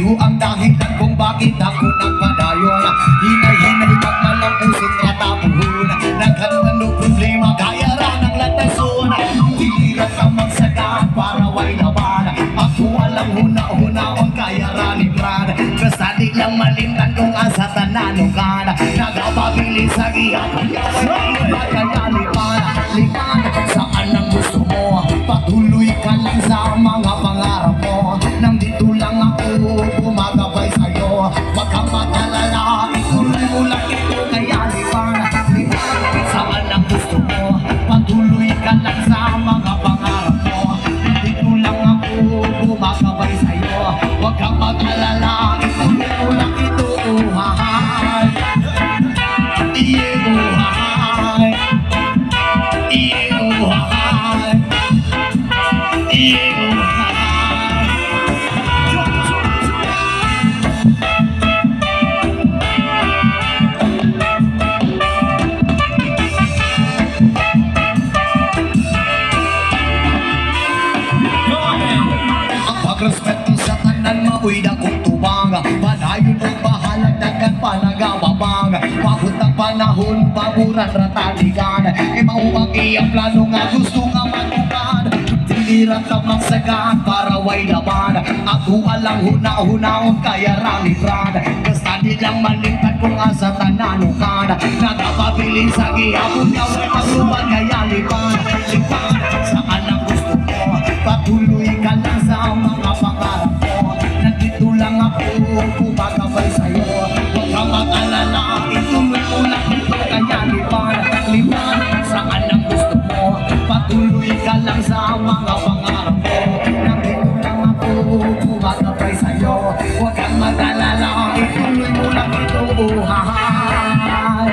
Kayo ang dahilan kung bakit ako nagpadayon. Hinay-hinay magmalampusin at tapuhon. Nagkanda problema kaya ran ang latason. Tiliran ka magsagaan para way laban. Ako alam huna-hunawang kaya ran ibran. Kasadig lang malintan kung asa tananukan. Nagapabilis sa gihapon kaya lipan. Saan ang gusto mo? Patuloy ka lang sa mga pangarap mo. Nandito lang ako gumagabay sa'yo. Wag kang mag-alala, ituloy mo lang ito kaya lipan. Saan ang gusto mo? Patuloy ka lang sa mga pangarap mo. Nandito lang ako gumagabay sa'yo. Wag kang mag-alala, ituloy mo lang ito. Hahay, hahay, respeto sa tanan maoy dakong tubang. Padayon ang bahalag dagan panagawabang. Pagod ang panahon paburan rataligan. Mauwang iyang plano nga gusto nga matupad. Tiliran ka magsagaan para way laban. Ako alang huna-hunaon kaya rami-brad. Basta di lang malingkan kung asa tananukan. Nagapabilin sa gihapon niya way magluban kaya lipan. Saan ang gusto mo? Patuloy ka lang sa mga pangarap mo. Nandito lang ako gumagabay sa'yo. Huwag kang mag-alala, ituloy mo lang ito kaya lipan. Saan ang gusto mo? Patuloy ka lang sa mga pangarap mo. Nandito lang ako gumagabay sa'yo. Huwag kang mag-alala, ituloy mo lang ito. Hahay, hahay,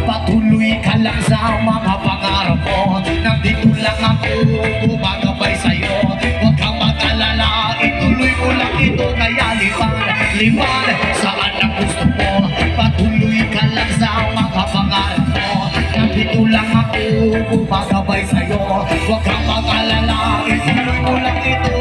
patuloy ka lang sa mga pangarap mo. Nandito lang ako gumagabay sa'yo. Huwag kang mag-alala, ituloy mo lang ito kaya lipan. Saan ang gusto mo? Patuloy ka lang sa mga pangarap mo. Nandito lang ako gumagabay sa'yo. Huwag kang mag-alala, ituloy mo lang ito.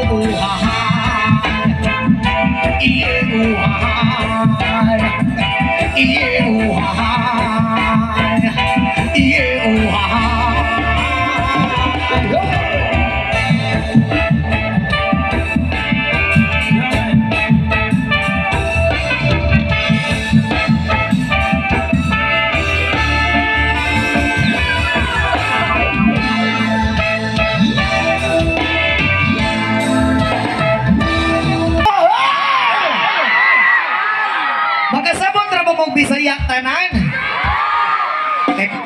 Makasabot ra mo mong Bisaya tanan.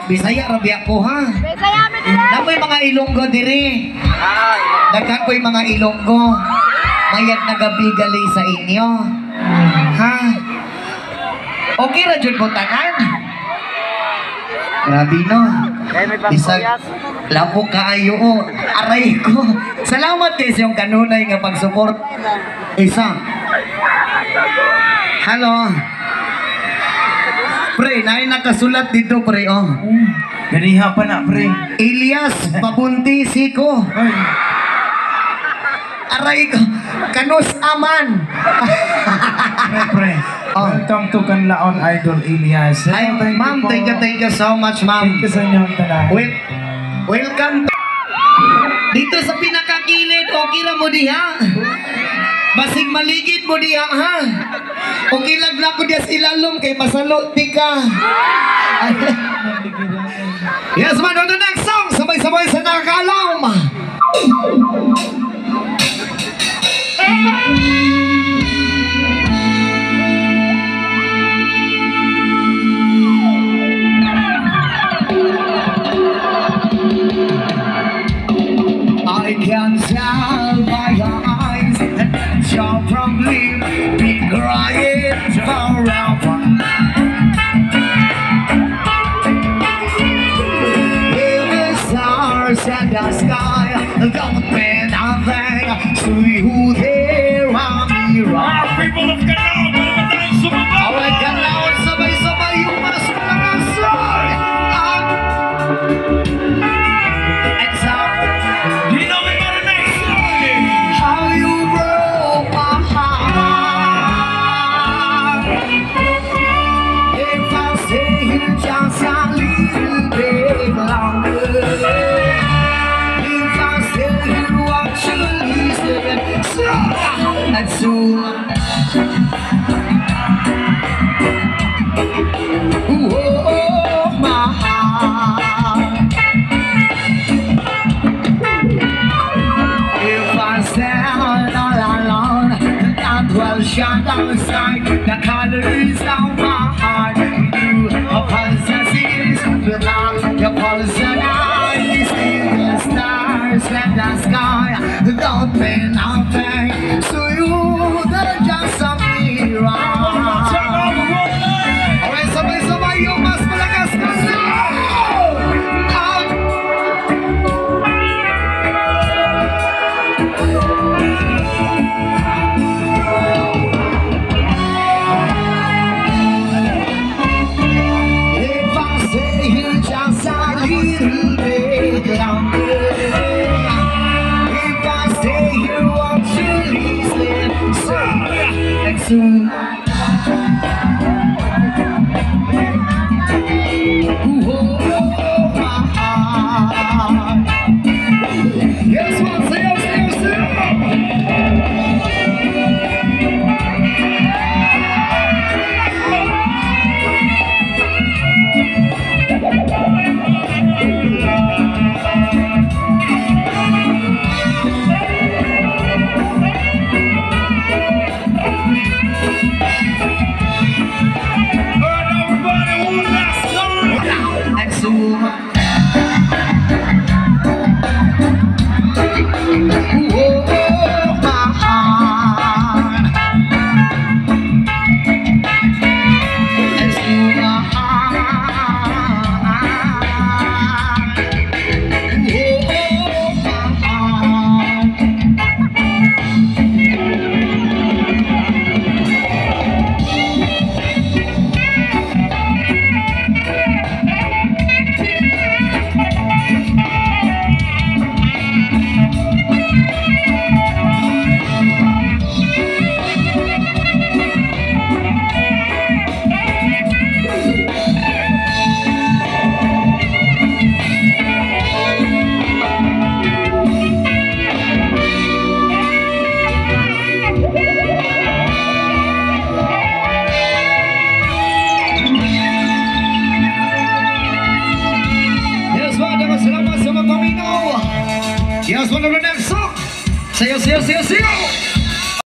Bisaya ra biya ko ha. Bisaya mi dire. Napoy mga Ilonggo diri. Daghan ko'y mga Ilonggo. Mayad nagabigali sa inyo. Ha? Okay ra jud mo tanan. Grabe no. Isang labo kaayo o. Aray ko. Salamat kayo sa iyong kanunay nga pag-support. Isa. Hello. Pre, naay nakasulat dito pre oh. Ganiha pa na pre. Elias Pabuntisi ko. Aray ko. Kanus aman. Pre. Oh. Welcome to Kanlaon Idol Elias. Ay, ma'am, thank you so much, ma'am. Thank you sa inyong tanan. Welcome. Dito sa pinakakilid, okay ra mo diha. Basig maligid mo diha, ha? Okay lang na ko diya sa ilalom kay masalo ti ka. Yes, man, on the next song, sabay-sabay sa nakakalam. I can tell by your eyes that you're probably be crying forever. With the stars and the sky, don't mean nothing Uy,